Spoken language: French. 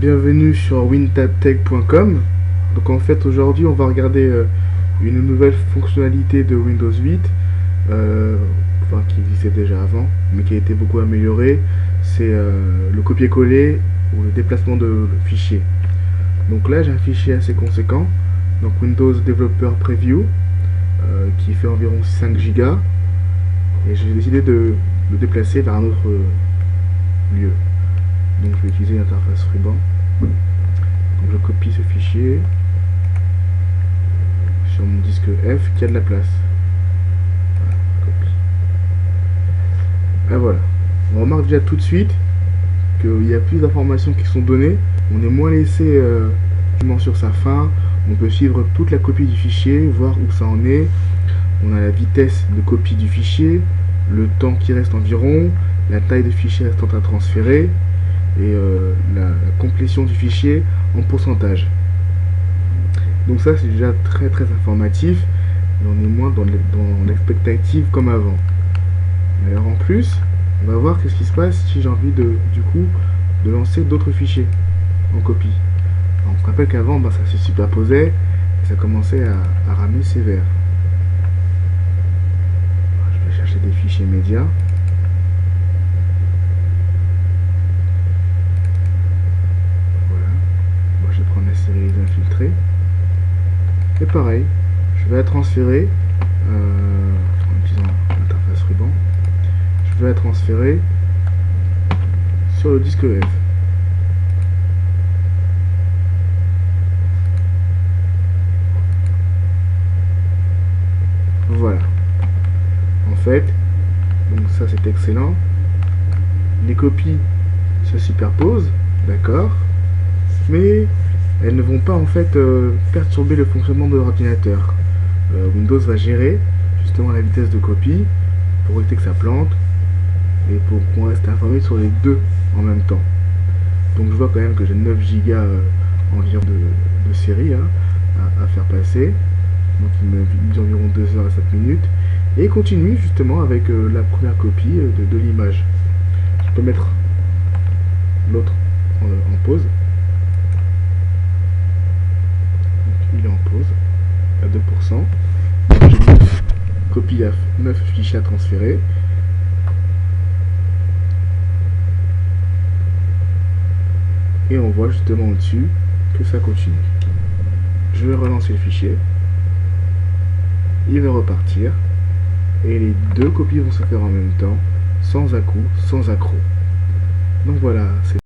Bienvenue sur wintabtech.com. Donc en fait aujourd'hui on va regarder une nouvelle fonctionnalité de Windows 8, qui existait déjà avant mais qui a été beaucoup améliorée. C'est le copier-coller ou le déplacement de fichiers. Donc là j'ai un fichier assez conséquent, donc Windows Developer Preview, qui fait environ 5 Go, et j'ai décidé de le déplacer vers un autre lieu. Donc je vais utiliser l'interface ruban. Donc je copie ce fichier sur mon disque F qui a de la place. Voilà, copie. Et voilà. On remarque déjà tout de suite qu'il y a plus d'informations qui sont données. On est moins laissé sur sa fin. On peut suivre toute la copie du fichier, voir où ça en est. On a la vitesse de copie du fichier, le temps qui reste environ, la taille de fichier restant à transférer, et la complétion du fichier en pourcentage. Donc ça c'est déjà très informatif, et on est moins dans l'expectative comme avant. Alors en plus, on va voir qu'est-ce qui se passe si j'ai envie de lancer d'autres fichiers en copie. Alors, on se rappelle qu'avant ça se superposait et ça commençait à ramer sévère. Je vais chercher des fichiers médias. Série infiltrée, et pareil je vais la transférer en utilisant l'interface ruban, je vais la transférer sur le disque F. Voilà, en fait donc ça c'est excellent, les copies se superposent, d'accord, mais elles ne vont pas en fait perturber le fonctionnement de l'ordinateur. Windows va gérer justement la vitesse de copie pour éviter que ça plante et pour qu'on reste informé sur les deux en même temps. Donc je vois quand même que j'ai 9 Go environ de série à faire passer. Donc il me dit environ 2 heures et 7 minutes. Et il continue justement avec la première copie de l'image. Je peux mettre l'autre en pause. Il est en pause à 2%. J'ai 9 copies à 9 fichiers à transférer. Et on voit justement au-dessus que ça continue. Je vais relancer le fichier. Il va repartir. Et les deux copies vont se faire en même temps, sans à-coups, sans accroc. Donc voilà, c'est